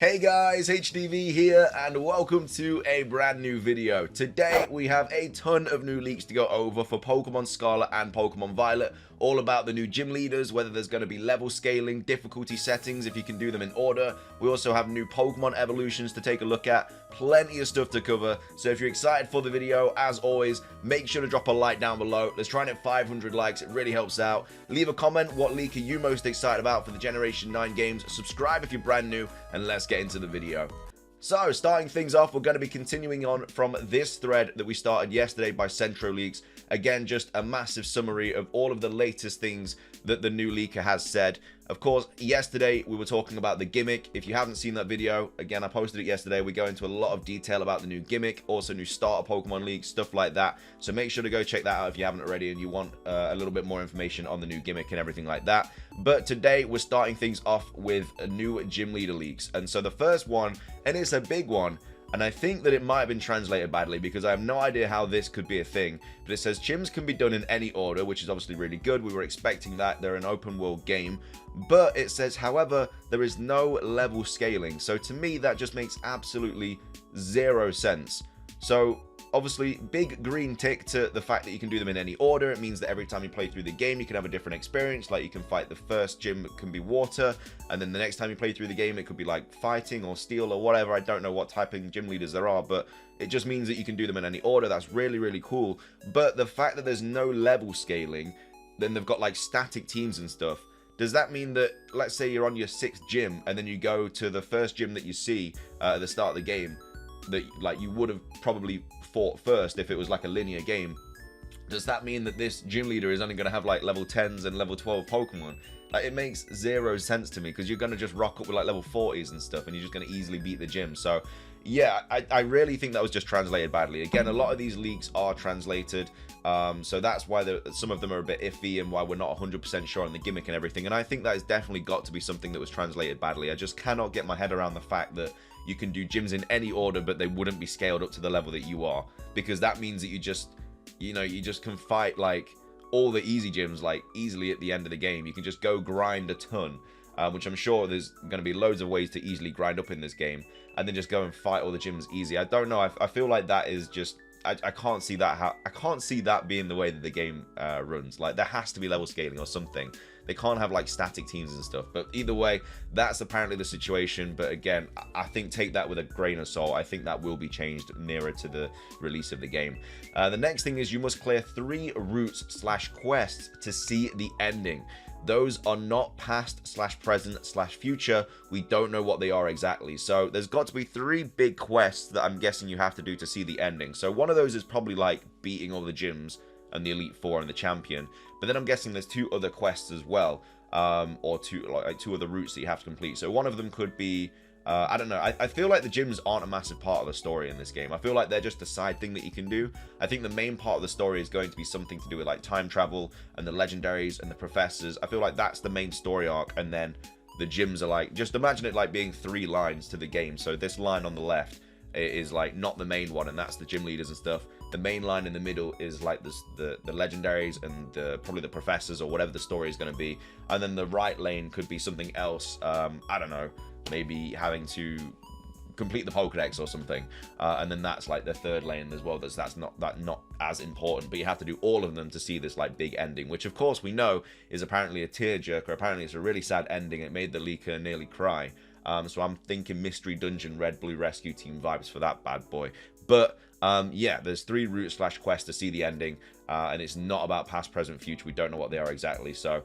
Hey guys, HDvee here and welcome to a brand new video. Today we have a ton of new leaks to go over for Pokemon Scarlet and Pokemon Violet, all about the new gym leaders, whether there's going to be level scaling, difficulty settings, if you can do them in order. We also have new Pokemon evolutions to take a look at, plenty of stuff to cover. So if you're excited for the video, as always, make sure to drop a like down below. Let's try and hit 500 likes, it really helps out. Leave a comment, what leak are you most excited about for the Generation 9 games? Subscribe if you're brand new, and let's get into the video. So, starting things off, we're going to be continuing on from this thread that we started yesterday by Centro Leaks. Again, just a massive summary of all of the latest things that the new leaker has said. Of course, yesterday we were talking about the gimmick. If you haven't seen that video, again, I posted it yesterday. We go into a lot of detail about the new gimmick, also new starter Pokemon leaks, stuff like that. So make sure to go check that out if you haven't already and you want a little bit more information on the new gimmick and everything like that. But today we're starting things off with a new gym leader leaks. And so the first one, and it's a big one, and I think that it might have been translated badly because I have no idea how this could be a thing. But it says gyms can be done in any order, which is obviously really good. We were expecting that. They're an open world game. But it says, however, there is no level scaling. So to me, that just makes absolutely zero sense. So obviously, big green tick to the fact that you can do them in any order. It means that every time you play through the game, you can have a different experience. Like you can fight the first gym, it can be water, and then the next time you play through the game, it could be like fighting or steel or whatever. I don't know what type of gym leaders there are, but it just means that you can do them in any order. That's really, really cool. But the fact that there's no level scaling, then they've got like static teams and stuff. Does that mean that, let's say you're on your 6th gym, and then you go to the first gym that you see at the start of the game, that like you would have probably fought first if it was like a linear game? Does that mean that this gym leader is only going to have like level 10s and level 12 Pokemon? Like, it makes zero sense to me because you're going to just rock up with like level 40s and stuff and you're just going to easily beat the gym. So yeah, I really think that was just translated badly. Again, a lot of these leaks are translated, so that's why some of them are a bit iffy and why we're not 100% sure on the gimmick and everything. And I think that has definitely got to be something that was translated badly. I just cannot get my head around the fact that you can do gyms in any order, but they wouldn't be scaled up to the level that you are, because that means that you just can fight like all the easy gyms like easily at the end of the game. You can just go grind a ton, which I'm sure there's going to be loads of ways to easily grind up in this game, and then just go and fight all the gyms easy. I don't know. I feel like that is just I can't see that I can't see that being the way that the game runs. Like, there has to be level scaling or something. They can't have like static teams and stuff. But either way, that's apparently the situation. But again, I think take that with a grain of salt. I think that will be changed nearer to the release of the game. The next thing is you must clear 3 routes/quests to see the ending. Those are not past/present/future. We don't know what they are exactly. So there's got to be 3 big quests that I'm guessing you have to do to see the ending. So one of those is probably like beating all the gyms and the Elite Four and the champion. But then I'm guessing there's 2 other quests as well, or 2 other routes that you have to complete. So one of them could be, I don't know. I feel like the gyms aren't a massive part of the story in this game. I feel like they're just a side thing that you can do. I think the main part of the story is going to be something to do with like time travel and the legendaries and the professors. I feel like that's the main story arc, and then the gyms are like, just imagine it like being 3 lines to the game. So this line on the left is like not the main one, and that's the gym leaders and stuff. The main line in the middle is like the legendaries and probably the professors or whatever the story is going to be, and then the right lane could be something else. I don't know, maybe having to complete the Pokedex or something, and then that's like the 3rd lane as well. That's not as important, but you have to do all of them to see this like big ending, which of course we know is apparently a tearjerker. Apparently it's a really sad ending. It made the leaker nearly cry. So I'm thinking Mystery Dungeon Red Blue Rescue Team vibes for that bad boy. But yeah, there's 3 routes/quests to see the ending, and it's not about past, present, future. We don't know what they are exactly. So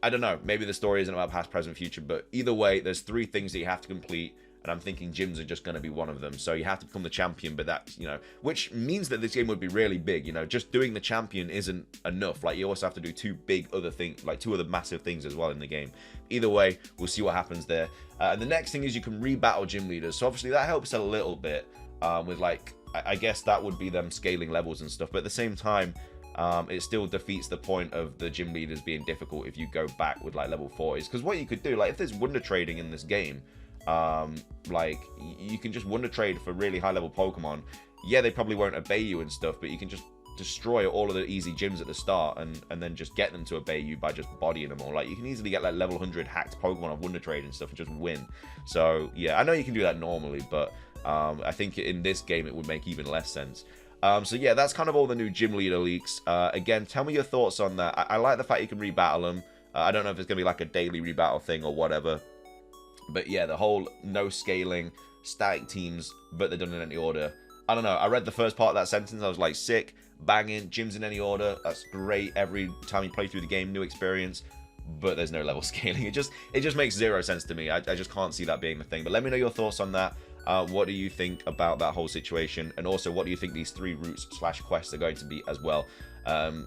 I don't know. Maybe the story isn't about past, present, future. But either way, there's 3 things that you have to complete. And I'm thinking gyms are just going to be one of them. So you have to become the champion, but that's, which means that this game would be really big. Just doing the champion isn't enough. Like, you also have to do 2 big other things, like 2 other massive things as well in the game. Either way, we'll see what happens there. And the next thing is you can rebattle gym leaders. So obviously that helps a little bit with like, I guess that would be them scaling levels and stuff. But at the same time, it still defeats the point of the gym leaders being difficult if you go back with like level 40s. Because what you could do, like if there's wonder trading in this game, like you can just wonder trade for really high level Pokemon. Yeah, they probably won't obey you and stuff, but you can just destroy all of the easy gyms at the start and then just get them to obey you by just bodying them all. Like, you can easily get like level 100 hacked Pokemon of Wonder Trade and stuff and just win. So yeah, I know you can do that normally, but I think in this game it would make even less sense. So yeah, that's kind of all the new gym leader leaks. Again, tell me your thoughts on that. I like the fact you can rebattle them. I don't know if it's going to be like a daily rebattle thing or whatever. But yeah, the whole no scaling, static teams, but they're done in any order. I don't know. I read the first part of that sentence. I was like, sick, banging, gyms in any order. That's great. Every time you play through the game, new experience. But there's no level scaling. It just makes zero sense to me. I just can't see that being the thing. But let me know your thoughts on that. What do you think about that whole situation? And also, what do you think these 3 routes / quests are going to be as well?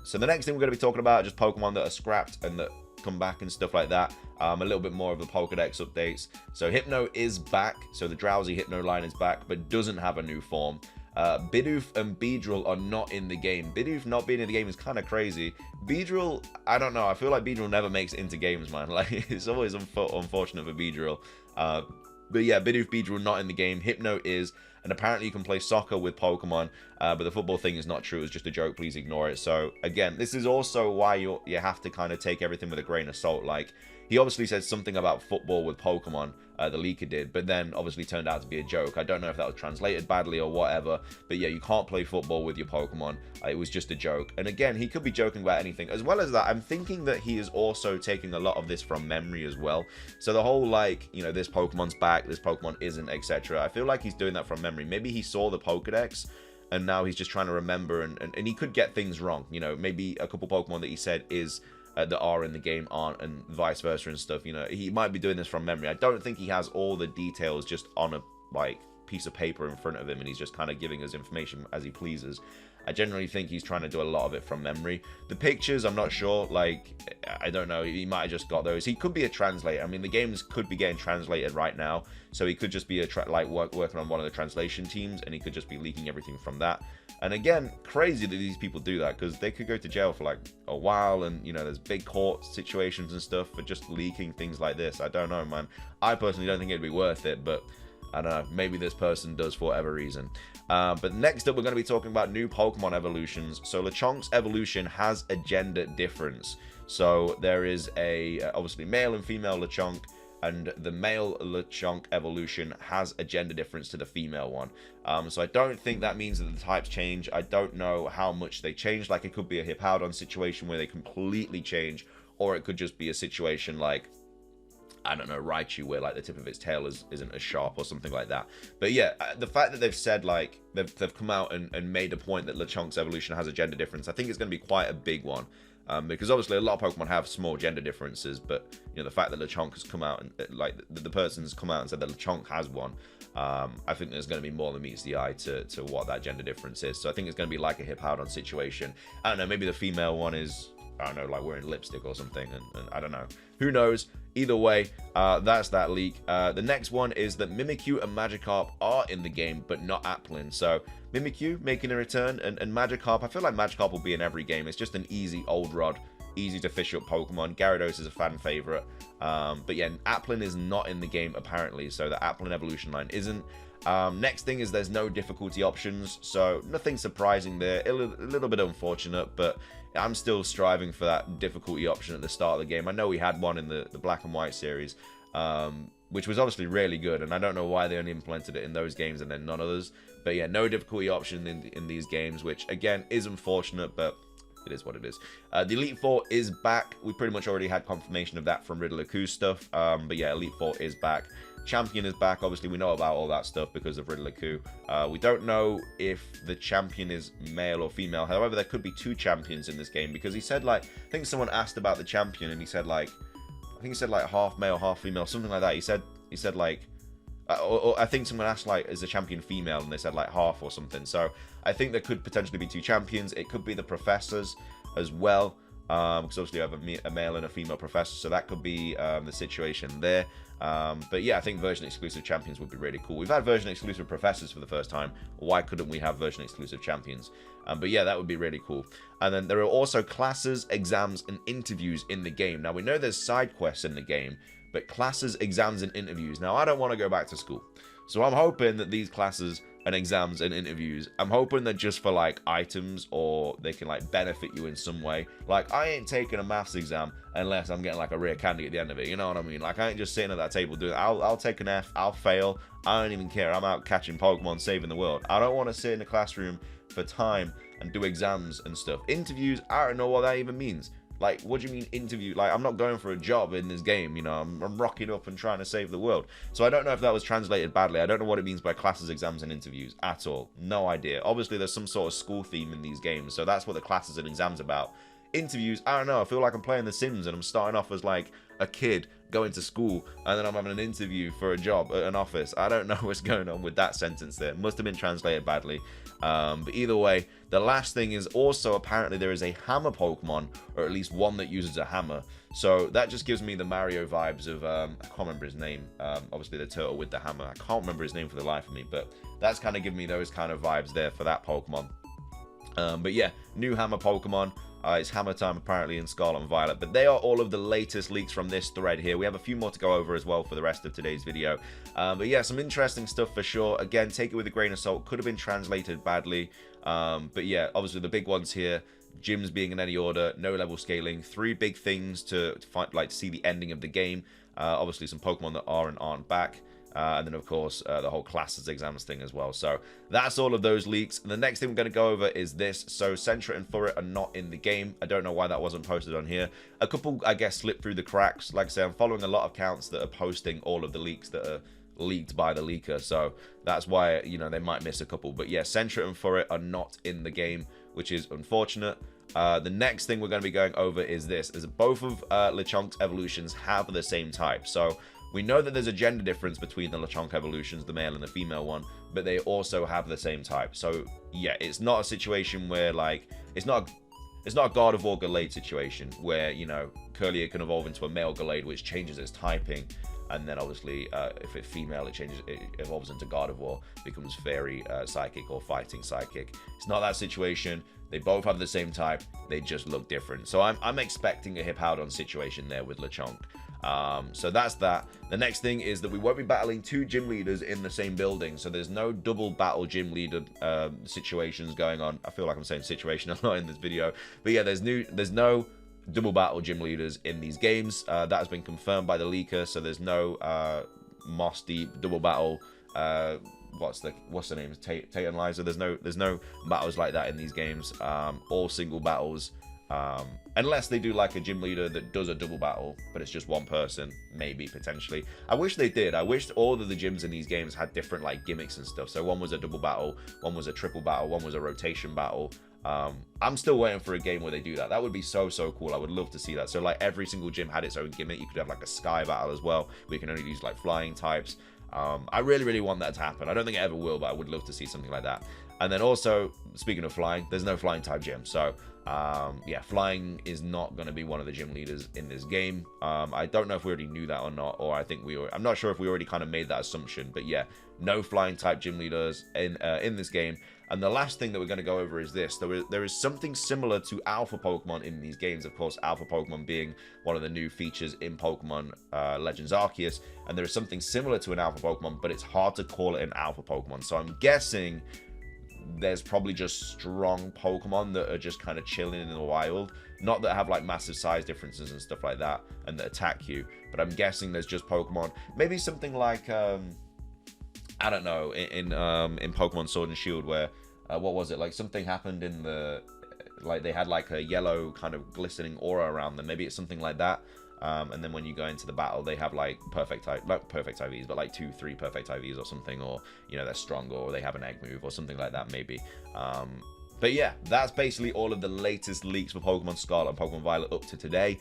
So the next thing we're going to be talking about are just Pokemon that are scrapped and that come back and stuff like that. A little bit more of the Pokedex updates. So Hypno is back. So the drowsy Hypno line is back, but doesn't have a new form. Bidoof and Beedrill are not in the game. Bidoof not being in the game is kind of crazy. Beedrill, I don't know. I feel like Beedrill never makes it into games, man. Like, it's always unfortunate for Beedrill. But yeah, Bidoof, Beedrill not in the game. Hypno is, and apparently you can play soccer with Pokemon, but the football thing is not true. It's just a joke. Please ignore it. So again, this is also why you have to kind of take everything with a grain of salt. Like, he obviously said something about football with Pokemon, the leaker did, but then obviously turned out to be a joke. I don't know if that was translated badly or whatever, but yeah, you can't play football with your Pokemon. It was just a joke. And again, he could be joking about anything. As well as that, I'm thinking that he is also taking a lot of this from memory as well. So the whole, like, you know, this Pokemon's back, this Pokemon isn't, etc. I feel like he's doing that from memory. Maybe he saw the Pokedex, and now he's just trying to remember, and he could get things wrong. You know, maybe a couple Pokemon that he said that are in the game aren't, and vice versa and stuff. You know, he might be doing this from memory. I don't think he has all the details just on a like piece of paper in front of him, and he's just kind of giving us information as he pleases. I generally think he's trying to do a lot of it from memory. The pictures, I'm not sure. Like, I don't know. He might have just got those. He could be a translator. I mean, the games could be getting translated right now, so he could just be working on one of the translation teams, and he could just be leaking everything from that. And again, crazy that these people do that, because they could go to jail for like a while, and you know, there's big court situations and stuff for just leaking things like this. I don't know, man. I personally don't think it'd be worth it, but I don't know, maybe this person does for whatever reason. But next up, we're going to be talking about new Pokemon evolutions. So Lechonk's evolution has a gender difference. So there is a obviously male and female Lechonk, and the male Lechonk evolution has a gender difference to the female one. So I don't think that means that the types change. I don't know how much they change. Like, it could be a Hippowdon situation where they completely change, or it could just be a situation like, I don't know, Raichu, where like the tip of its tail isn't as sharp or something like that. But yeah, the fact that they've said, like, they've come out and made a point that Lechonk's evolution has a gender difference, I think it's going to be quite a big one. Because obviously a lot of Pokemon have small gender differences, but you know, the fact that Lechonk has come out and like the person's come out and said that Lechonk has one, I think there's going to be more than meets the eye to what that gender difference is. So I think it's going to be like a Hippowdon situation. I don't know, maybe the female one is, I don't know, like wearing lipstick or something, and I don't know. Who knows? Either way, that's that leak. The next one is that Mimikyu and Magikarp are in the game, but not Applin. So Mimikyu making a return, and Magikarp, I feel like Magikarp will be in every game. It's just an easy old rod, easy to fish up Pokemon. Gyarados is a fan favorite. But yeah, Applin is not in the game apparently, so the Applin evolution line isn't. Next thing is there's no difficulty options, so nothing surprising there. A little bit unfortunate, but I'm still striving for that difficulty option at the start of the game. I know we had one in the Black and White series, which was obviously really good, and I don't know why they only implemented it in those games and then none others. But yeah, no difficulty option in these games, which again is unfortunate, but it is what it is. The Elite Four is back. We pretty much already had confirmation of that from Riddler-Coup stuff, but yeah, Elite Four is back. Champion is back. Obviously, we know about all that stuff because of Riddler-Coup. We don't know if the champion is male or female. However, there could be 2 champions in this game, because he said, like, I think someone asked about the champion, and he said, like, I think he said, like, half male, half female, something like that. He said like, or I think someone asked, like, is the champion female, and they said, like, half or something. So I think there could potentially be 2 champions. It could be the professors as well, because obviously you have a male and a female professor, so that could be the situation there. But yeah, I think version exclusive champions would be really cool. We've had version exclusive professors for the first time. Why couldn't we have version exclusive champions? But yeah, that would be really cool. And then there are also classes, exams, and interviews in the game. Now, we know there's side quests in the game, but classes, exams, and interviews. Now, I don't want to go back to school, so I'm hoping that these classes and exams and interviews, I'm hoping they're just for like items, or they can like benefit you in some way. Like, I ain't taking a maths exam unless I'm getting like a rare candy at the end of it, you know what I mean? Like, I ain't just sitting at that table doing it. I'll take an F, I'll fail, I don't even care. I'm out catching Pokemon, saving the world. I don't want to sit in a classroom for time and do exams and stuff. Interviews, I don't know what that even means. Like, what do you mean interview? Like, I'm not going for a job in this game, you know. I'm rocking up and trying to save the world. So I don't know if that was translated badly. I don't know what it means by classes, exams, and interviews at all. No idea. Obviously, there's some sort of school theme in these games, so that's what the classes and exams about. Interviews, I don't know. I feel like I'm playing The Sims and I'm starting off as like a kid going to school, and then I'm having an interview for a job at an office. I don't know what's going on with that sentence there. It must have been translated badly. But either way, the last thing is also apparently there is a hammer Pokemon, or at least one that uses a hammer. So that just gives me the Mario vibes of, I can't remember his name. Obviously the turtle with the hammer. I can't remember his name for the life of me, but that's kind of giving me those kind of vibes there for that Pokemon. But yeah, new hammer Pokemon. It's hammer time apparently in Scarlet and Violet, but they are all of the latest leaks from this thread here. We have a few more to go over as well for the rest of today's video. But yeah, some interesting stuff for sure. Again, take it with a grain of salt. Could have been translated badly. But yeah, obviously the big ones here. Gyms being in any order, no level scaling, 3 big things to find, like to see the ending of the game. Obviously some Pokemon that are and aren't back. And then, of course, the whole classes exams thing as well. So that's all of those leaks. And the next thing we're going to go over is this. So Centra and Furret are not in the game. I don't know why that wasn't posted on here. A couple, I guess, slipped through the cracks. Like I say, I'm following a lot of accounts that are posting all of the leaks that are leaked by the leaker. So that's why, you know, they might miss a couple. But yeah, Centra and Furret are not in the game, which is unfortunate. The next thing we're going to be going over is this. Is both of Lechonk's evolutions have the same type. So we know that there's a gender difference between the Lechonk evolutions, the male and the female one, but they also have the same type. So yeah, it's not a situation where like it's not a Gardevoir Gallade situation where, you know, Curlier can evolve into a male Gallade which changes its typing, and then obviously if it's female it evolves into Gardevoir, becomes Fairy Psychic or Fighting Psychic. It's not that situation. They both have the same type, they just look different. So I'm expecting a Hippowdon situation there with Lechonk. So that's that. The next thing is that we won't be battling 2 gym leaders in the same building, so there's no double battle gym leader situations going on. I feel like I'm saying situation a lot in this video, but yeah, there's no double battle gym leaders in these games. That has been confirmed by the leaker, so there's no Moss Deep double battle. What's the name? Tate and Liza. There's no battles like that in these games. All single battles. Unless they do like a gym leader that does a double battle, but it's just one person, maybe, potentially. I wish they did. I wish all of the gyms in these games had different like gimmicks and stuff. So one was a double battle, one was a triple battle, one was a rotation battle. I'm still waiting for a game where they do that. That would be so cool. I would love to see that. So like every single gym had its own gimmick. You could have like a sky battle as well, where you can only use like flying types. I really want that to happen. I don't think it ever will, but I would love to see something like that. And then also, speaking of flying, there's no flying type gym. So yeah, flying is not going to be one of the gym leaders in this game. I don't know if we already knew that or not, or I'm not sure if we already kind of made that assumption, but yeah, no flying type gym leaders in this game. And the last thing that we're going to go over is this. There is something similar to Alpha Pokemon in these games. Of course, Alpha Pokemon being one of the new features in Pokemon Legends Arceus. And there is something similar to an Alpha Pokemon, but it's hard to call it an Alpha Pokemon. So I'm guessing there's probably just strong Pokemon that are just kind of chilling in the wild. Not that have like massive size differences and stuff like that and that attack you. But I'm guessing there's just Pokemon. Maybe something like, I don't know, in Pokemon Sword and Shield where, what was it? Like something happened in the, like they had like a yellow kind of glistening aura around them. Maybe it's something like that. And then when you go into the battle, they have like not perfect IVs, but like 2-3 perfect IVs or something, or you know they're stronger, or they have an egg move or something like that maybe. But yeah, that's basically all of the latest leaks for Pokemon Scarlet and Pokemon Violet up to today.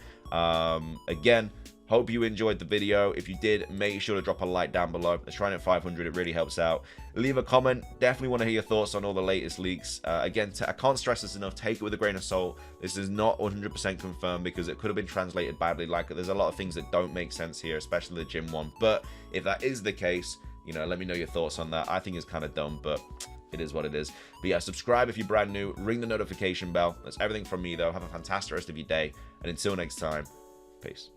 Again, hope you enjoyed the video. If you did, make sure to drop a like down below. Let's try and hit 500. It really helps out. Leave a comment. Definitely want to hear your thoughts on all the latest leaks. Again, I can't stress this enough. Take it with a grain of salt. This is not 100% confirmed because it could have been translated badly. Like, there's a lot of things that don't make sense here, especially the gym one. But if that is the case, you know, let me know your thoughts on that. I think it's kind of dumb, but it is what it is. But yeah, subscribe if you're brand new. Ring the notification bell. That's everything from me, though. Have a fantastic rest of your day. And until next time, peace.